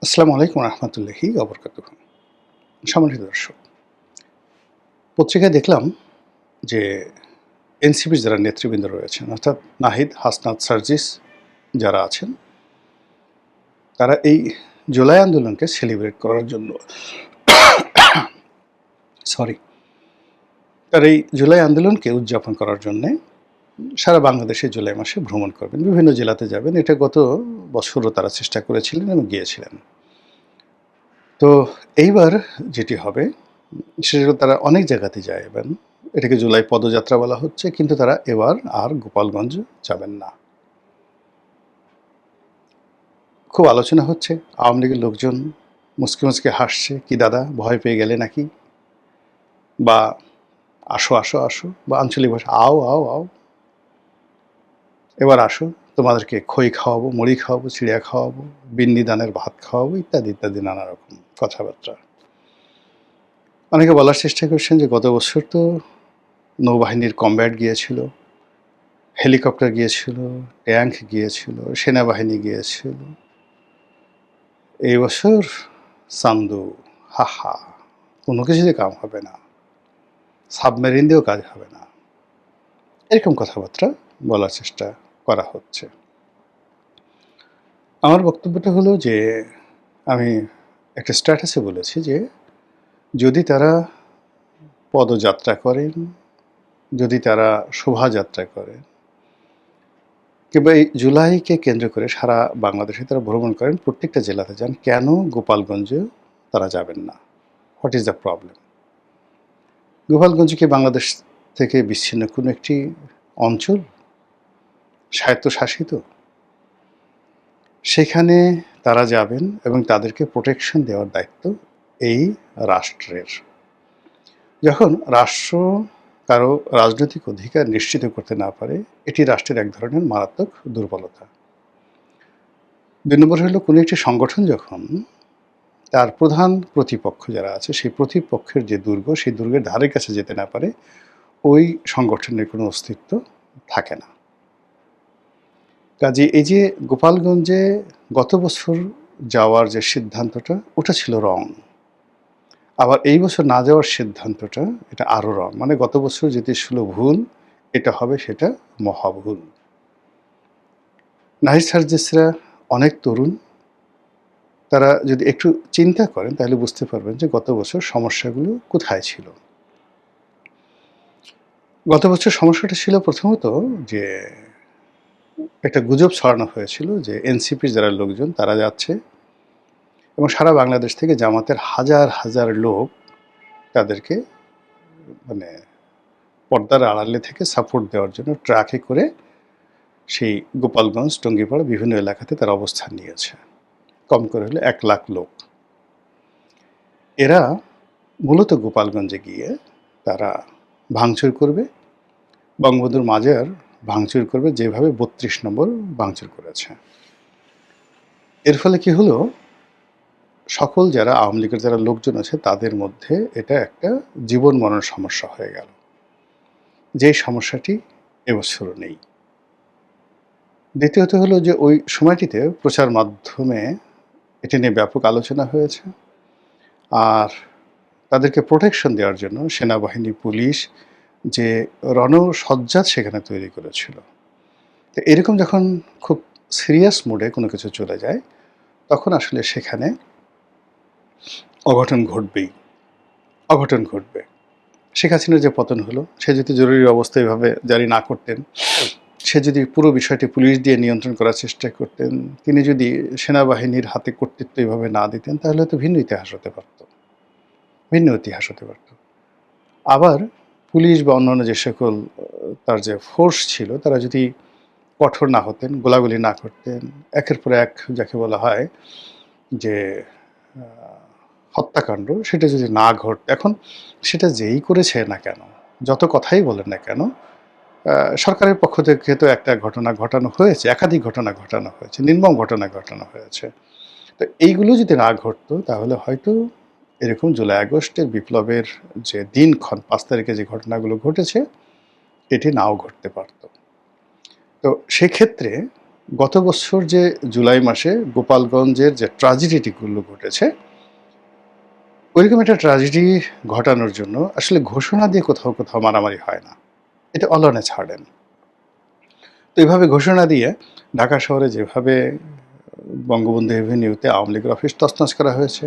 আসসালামু আলাইকুম রহমতুল্লাহি ওবরকাতুহু। সম্মানিত দর্শক, পত্রিকায় দেখলাম যে এনসিপির যারা নেতৃবৃন্দ রয়েছেন, অর্থাৎ নাহিদ, হাসনাত, সার্জিস যারা আছেন, তারা এই জুলাই আন্দোলনকে সেলিব্রেট করার জন্য তারা এই জুলাই আন্দোলনকে উদযাপন করার জন্যে সারা বাংলাদেশে জুলাই মাসে ভ্রমণ করবেন, বিভিন্ন জেলাতে যাবেন। এটা গত বছরও তারা চেষ্টা করেছিলেন এবং গিয়েছিলেন। তো এইবার যেটি হবে সেটা তারা অনেক জায়গাতে যাবেন। এটাকে জুলাই পদযাত্রা বলা হচ্ছে, কিন্তু তারা এবার আর গোপালগঞ্জ যাবেন না। খুব আলোচনা হচ্ছে, আওয়ামী লীগের লোকজন মুচকি মুচকি হাসছে, কি দাদা ভয় পেয়ে গেলে নাকি, বা আসো আসো আসো, বা আঞ্চলিক ভাষা আও আও আও, এবার আসো, তোমাদেরকে খই খাওয়াবো, মুড়ি খাওয়াবো, চিড়িয়া খাওয়াবো, বিন্নি দানের ভাত খাওয়াবো, ইত্যাদি ইত্যাদি নানা রকম কথাবার্তা। অনেকে বলার চেষ্টা করছেন যে গত বছর তো নৌবাহিনীর কমব্যাট গিয়েছিল, হেলিকপ্টার গিয়েছিল, ট্যাঙ্ক গিয়েছিল, সেনাবাহিনী গিয়েছিল। এই বছর চান্দু, হাহা, কোনো কিছুতে কাম হবে না, সাবমেরিন দিয়েও কাজ হবে না, এরকম কথাবার্তা বলার চেষ্টা করা হচ্ছে। আমার বক্তব্যটা হলো যে আমি একটা স্ট্যাটাসে বলেছি যে যদি তারা পদযাত্রা করেন, যদি তারা শোভাযাত্রা করেন, কিংবা এই জুলাইকে কেন্দ্র করে সারা বাংলাদেশে তারা ভ্রমণ করেন, প্রত্যেকটা জেলাতে যান, কেন গোপালগঞ্জে তারা যাবেন না? What is the problem? Gopalganj কি বাংলাদেশ থেকে বিচ্ছিন্ন কোনো একটি অঞ্চল, স্বায়ত্তশাসিত? সেখানে তারা যাবেন এবং তাদেরকে প্রোটেকশন দেওয়ার দায়িত্ব এই রাষ্ট্রের। যখন রাষ্ট্র কারো রাজনৈতিক অধিকার নিশ্চিত করতে না পারে, এটি রাষ্ট্রের এক ধরনের মারাত্মক দুর্বলতা। ২ নম্বর হলো, কোনো একটি সংগঠন যখন তার প্রধান প্রতিপক্ষ যারা আছে, সেই প্রতিপক্ষের যে দুর্গ, সেই দুর্গের ধারে কাছে যেতে না পারে, ওই সংগঠনের কোনো অস্তিত্ব থাকে না। কাজে এই যে গোপালগঞ্জে গত বছর যাওয়ার যে সিদ্ধান্তটা, ওটা ছিল রং। আবার এই বছর না যাওয়ার সিদ্ধান্তটা, এটা আরও রং। মানে গত বছর যেটি ছিল ভুল, এটা হবে সেটা মহাভুল। নাহিদ সার্জিসরা অনেক তরুণ, তারা যদি একটু চিন্তা করেন তাহলে বুঝতে পারবেন যে গত বছর সমস্যাগুলো কোথায় ছিল। গত বছর সমস্যাটা ছিল প্রথমত যে একটা গুজব ছড়ানো হয়েছিল যে এনসিপির যারা লোকজন তারা যাচ্ছে এবং সারা বাংলাদেশ থেকে জামাতের হাজার হাজার লোক তাদেরকে মানে পর্দার আড়ালে থেকে সাপোর্ট দেওয়ার জন্য ট্রাকে করে সেই গোপালগঞ্জ, টঙ্গীপাড়া বিভিন্ন এলাকাতে তারা অবস্থান নিয়েছে। কম করে হলে ১ লাখ লোক। এরা মূলত গোপালগঞ্জে গিয়ে তারা ভাঙচুর করবে, বঙ্গবন্ধুর মাজার ভাঙচুর করবে, যেভাবে ৩২ নম্বর ভাঙচুর করেছে। এর ফলে কি হলো, সকল যারা আওয়ামী লীগের যারা লোকজন আছে তাদের মধ্যে এটা একটা জীবন মরণ সমস্যা হয়ে গেল, যে সমস্যাটি এবছরও নেই। দ্বিতীয়ত হলো যে ওই সময়টিতে প্রচার মাধ্যমে এটি নিয়ে ব্যাপক আলোচনা হয়েছে, আর তাদেরকে প্রোটেকশন দেওয়ার জন্য সেনাবাহিনী, পুলিশ যে রণসজ্জা সেখানে তৈরি করেছিল। তো এরকম যখন খুব সিরিয়াস মোডে কোনো কিছু চলে যায়, তখন আসলে সেখানে অঘটন ঘটবেই, অঘটন ঘটবে। শেখ হাসিনার যে পতন হলো, সে যদি জরুরি অবস্থা এভাবে জারি না করতেন, সে যদি পুরো বিষয়টি পুলিশ দিয়ে নিয়ন্ত্রণ করার চেষ্টা করতেন, তিনি যদি সেনাবাহিনীর হাতে কর্তৃত্ব এভাবে না দিতেন, তাহলে হয়তো ভিন্ন ইতিহাস হতে পারত, ভিন্ন ইতিহাস হতে পারত। আবার পুলিশ বা অন্যান্য যে সকল তার যে ফোর্স ছিল, তারা যদি কঠোর না হতেন, গোলাগুলি না করতেন, একের পর এক যাকে বলা হয় যে হত্যাকাণ্ড, সেটা যদি না এখন সেটা যেই করেছে না কেন, যত কথাই বলেন না কেন, সরকারের পক্ষ থেকে তো একটা ঘটনা ঘটানো হয়েছে, একাধিক ঘটনা ঘটানো হয়েছে, নির্মম ঘটনা ঘটানো হয়েছে। তো এইগুলো যদি না ঘটতো, তাহলে হয়তো এরকম জুলাই আগস্টের বিপ্লবের যে দিনক্ষণ ৫ তারিখে যে ঘটনাগুলো ঘটেছে, এটি নাও ঘটতে পারত। তো সেক্ষেত্রে গত বছর যে জুলাই মাসে গোপালগঞ্জের যে ট্র্যাজেডিগুলো ঘটেছে, ওইরকম একটা ট্র্যাজেডি ঘটানোর জন্য আসলে ঘোষণা দিয়ে কোথাও কোথাও মারামারি হয় না, এটা অলনে ছাড়েন। তো এইভাবে ঘোষণা দিয়ে ঢাকা শহরে যেভাবে বঙ্গবন্ধু এভিনিউতে আওয়ামী লীগের অফিস তছনছ করা হয়েছে,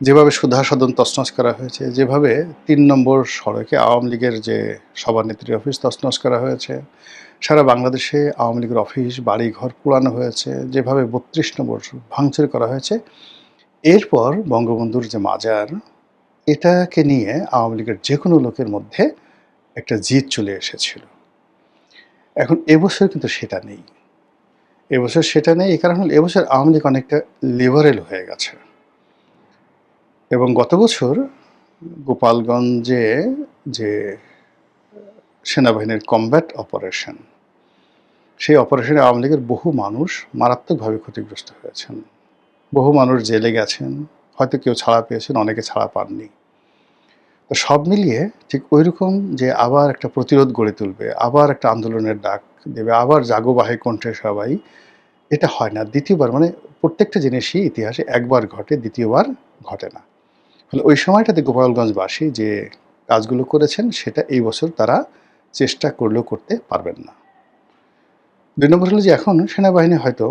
যেভাবে সুধা সদন তছনছ করা হয়েছে, যেভাবে ৩ নম্বর সড়কে আওয়ামী লীগের যে সভানেত্রীর অফিস তছনছ করা হয়েছে, সারা বাংলাদেশে আওয়ামী লীগের অফিস বাড়িঘর পোড়ানো হয়েছে, যেভাবে ৩২ নম্বর ভাঙচুর করা হয়েছে, এরপর বঙ্গবন্ধুর যে মাজার, এটাকে নিয়ে আওয়ামী লীগের যে কোনো লোকের মধ্যে একটা জিদ চলে এসেছিল। এখন এবছর কিন্তু সেটা নেই। এবছর সেটা নেই, এই কারণ হলো এবছর আওয়ামী লীগ অনেকটা লিবারেল হয়ে গেছে। এবং গত বছর গোপালগঞ্জে যে সেনাবাহিনীর কমব্যাট অপারেশন, সেই অপারেশনে আওয়ামী লীগের বহু মানুষ মারাত্মকভাবে ক্ষতিগ্রস্ত হয়েছেন। বহু মানুষ জেলে গেছেন, হয়তো কেউ ছাড়া পেয়েছেন, অনেকে ছাড়া পাননি। তো সব মিলিয়ে ঠিক ওইরকম যে আবার একটা প্রতিরোধ গড়ে তুলবে, আবার একটা আন্দোলনের ডাক দেবে, আবার জাগো বাহে কণ্ঠে সবাই, এটা হয় না। দ্বিতীয়বার মানে প্রত্যেকটা জিনিসই ইতিহাসে একবার ঘটে, দ্বিতীয়বার ঘটে না। ফলে ওই সময়টাতে গোপালগঞ্জবাসী যে কাজগুলো করেছেন সেটা এই বছর তারা চেষ্টা করলেও করতে পারবেন না। ২ নম্বর হলো যে এখন সেনাবাহিনী হয়তো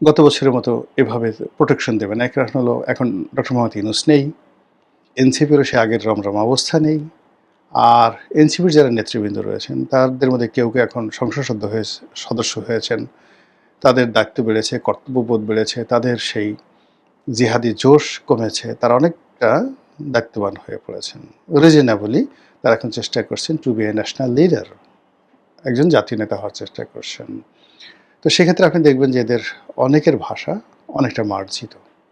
গত বছরের মতো এভাবে প্রোটেকশন দেবে না। এক কারণ হলো এখন ডক্টর মোহাম্মদ ইউনূস নেই, এনসিপিরও সে আগের রমরমা অবস্থা নেই। আর এনসিপির যারা নেতৃবৃন্দ রয়েছেন তাদের মধ্যে কেউ কেউ এখন সংসদ সদস্য হয়েছেন, তাদের দায়িত্ব বেড়েছে, কর্তব্যবোধ বেড়েছে, তাদের সেই জিহাদি জোশ কমেছে, তারা অনেকটা দায়িত্ববান হয়ে পড়েছেন। রিজনেবলি তারা এখন চেষ্টা করছেন two B a national leader, একজন জাতীয় নেতা হওয়ার চেষ্টা করছেন। তো সেক্ষেত্রে আপনি দেখবেন যে এদের অনেকের ভাষা অনেকটা মার্জিত।